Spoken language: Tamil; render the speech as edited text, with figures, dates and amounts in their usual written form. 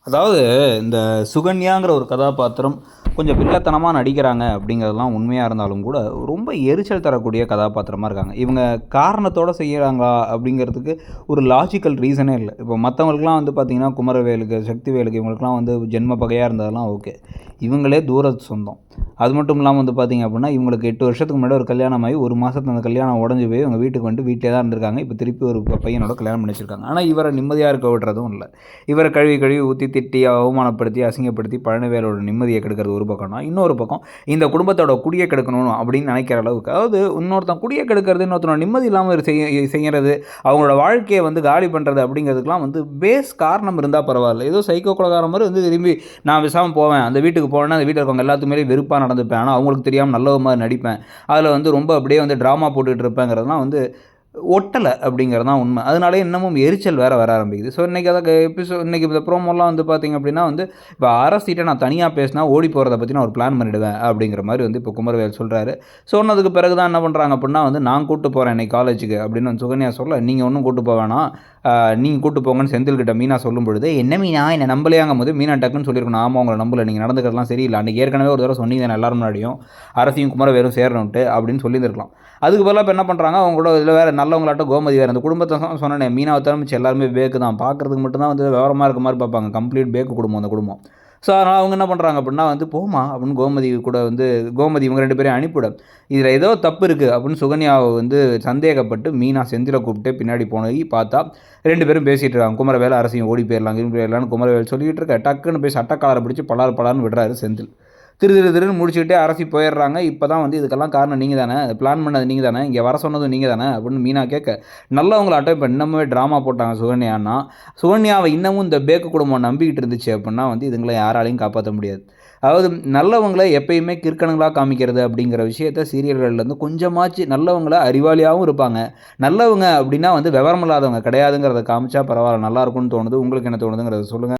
அதாவது இந்த சுகன்யாங்கிற ஒரு கதாபாத்திரம் கொஞ்சம் வில்லத்தனமாக நடிக்கிறாங்க அப்படிங்கிறதெல்லாம் உண்மையாக இருந்தாலும் கூட ரொம்ப எரிச்சல் தரக்கூடிய கதாபாத்திரமாக இருக்காங்க. இவங்க காரணத்தோட செய்கிறாங்களா அப்படிங்கிறதுக்கு ஒரு லாஜிக்கல் ரீசனே இல்லை. இப்போ மற்றவங்களுக்குலாம் வந்து பார்த்திங்கன்னா குமரவேலுக்கு, சக்திவேலுக்கு இவங்களுக்குலாம் வந்து ஜென்ம பகையாக இருந்ததெல்லாம் ஓகே. இவங்களே தூர சொந்தம். அது மட்டும் இல்லாமல் வந்து பார்த்திங்க அப்படின்னா இவங்களுக்கு 8 வருஷத்துக்கு முன்னாடி ஒரு கல்யாணம் ஆகி ஒரு மாதத்துல அந்த கல்யாணம் உடஞ்சி போய் அவங்க வீட்டுக்கு வந்துட்டு வீட்டிலே தான் இருந்திருக்காங்க. இப்போ திருப்பி ஒரு பையனோட கல்யாணம் பண்ணி வச்சிருக்காங்க. ஆனால் இவரை நிம்மதியாக இருக்க விடுறதும் இல்லை. இவரை கழுவி கழுவி ஊற்றி திட்டி அவமானப்படுத்தி அசிங்கப்படுத்தி பழனிவேலோட நிம்மதியை கெடுக்கிறது ஒரு பக்கம்னா, இன்னொரு பக்கம் இந்த குடும்பத்தோட குடியை கெடுக்கணும் அப்படின்னு நினைக்கிற அளவுக்கு, அதாவது இன்னொருத்தன் குடியை கெடுக்கிறது, இன்னொருத்தனோட நிம்மதி இல்லாமல் செய்கிறது, அவங்களோட வாழ்க்கையை வந்து காலி பண்ணுறது அப்படிங்கிறதுக்கெலாம் வந்து பேஸ் காரணம் இருந்தால் பரவாயில்ல. ஏதோ சைக்கோ கொலகார மாதிரி வந்து திரும்பி நான் விசாமல் போவேன், அந்த வீட்டுக்கு போனேன்னா அந்த வீட்டில் இருக்கவங்க எல்லாத்துக்குமே வெறுப்பாக நடந்துப்பேன், ஆனால் அவங்களுக்கு தெரியாமல் நல்ல மாதிரி நடிப்பேன், அதில் வந்து ரொம்ப அப்படியே வந்து ட்ராமா போட்டுக்கிட்டு இருப்பேங்கிறதுலாம் வந்து ஒட்டலை அப்படிங்கிறது தான் உண்மை. அதனாலே இன்னமும் எரிச்சல் வேறு வர ஆரம்பிக்குது. ஸோ இன்றைக்கி அதை இன்றைக்கி இந்த ப்ரோமோலாம் வந்து பார்த்திங்க அப்படின்னா வந்து இப்போ அரசிட்ட நான் தனியாக பேசினா ஓடி போகிறத பற்றி நான் ஒரு பிளான் பண்ணிவிடுவேன் அப்படிங்கிற மாதிரி வந்து இப்போ குமரவேல் சொல்கிறாரு. சொன்னதுக்கு பிறகு தான் என்ன பண்ணுறாங்க அப்படின்னா வந்து நான் கூப்பிட்டு போகிறேன் இன்றைக்கி காலேஜுக்கு அப்படின்னு வந்து சுகன்யா சொல்ல, நீங்கள் ஒன்றும் கூப்பிட்டு போக வேணாம், நீங்கள் கூப்பிட்டு போங்கன்னு செந்தில்கிட்ட மீனா சொல்லும் பொழுது, என்ன மீனா என்னை நம்பலையாங்கும் போது மீனா டக்குன்னு சொல்லியிருக்கணும், ஆமாம் உங்களை நம்பலை, நீங்கள் நடந்துக்கிறதுலாம் சரியில்லை, அன்றைக்கி ஏற்கனவே ஒரு தடவை சொன்னீங்க தானே எல்லாரும் முன்னாடியும் அரசியும் குமரவேலும் சேரணுன்ட்டு அப்படின்னு சொல்லியிருந்துருக்கலாம். அதுக்கு பதிலாக இப்போ என்ன பண்ணுறாங்க, அவங்க கூட இதில் வேறு நல்லவங்களாட்டம் கோமதி வேறு அந்த குடும்பத்தை சொன்னேன் மீனாவை தரமிச்சு எல்லாருமே பேக்கு தான், பார்க்குறதுக்கு மட்டும்தான் வந்து விவரமாக இருக்க மாதிரி பார்ப்பாங்க, கம்ப்ளீட் பேக்கு குடும்பம் அந்த குடும்பம். ஸோ அதனால் அவங்க என்ன பண்ணுறாங்க அப்படின்னா வந்து போமா அப்படின்னு கோமதி கூட வந்து கோமதி இவங்க 2 பேரையும் அனுப்பிவிடும். இதில் ஏதோ தப்பு இருக்குது அப்படின்னு சுகன்யாவை வந்து சந்தேகப்பட்டு மீனா செந்திலை கூப்பிட்டு பின்னாடி போனி பார்த்தா 2 பேரும் பேசிகிட்டு இருக்காங்க. குமரவேல் அரசியும் ஓடி போயிடலான்னு குமரவேல் சொல்லிகிட்டு இருக்க, டக்குன்னு போய் சட்டக்காலரை பிடிச்சி பலார்னு விடுறாரு செந்தில். திருன்னு முடிச்சுக்கிட்டே அரசி போயிடுறாங்க. இப்போ தான் வந்து இதுக்கெல்லாம் காரணம் நீங்கள் தானே, பிளான் பண்ணது நீங்கள் தானே, இங்கே வர சொன்னதும் நீங்கள் தானே அப்படின்னு மீனா கேட்க, நல்லவங்களாட்டம் இப்போ இன்னமுமே ட்ராமா போட்டாங்க சுகன்யான்னா, சுகன்யாவை இன்னமும் இந்த பேக்கு குடும்பம் நம்பிக்கிட்டு இருந்துச்சு அப்படின்னா வந்து இதுங்களை யாராலையும் காப்பாற்ற முடியாது. அதாவது நல்லவங்களை எப்பயுமே கிறுக்கணுங்களாக காமிக்கிறது அப்படிங்கிற விஷயத்த சீரியல்கள்லேருந்து கொஞ்சமாச்சு நல்லவங்களை அறிவாளியாகவும் இருப்பாங்க, நல்லவங்க அப்படின்னா வந்து விவரம் இல்லாதவங்க கிடையாதுங்கிறத காமிச்சா பரவாயில்ல, நல்லாயிருக்கும்னு தோணுது. உங்களுக்கு என்ன தோணுதுங்கிறத சொல்லுங்கள்.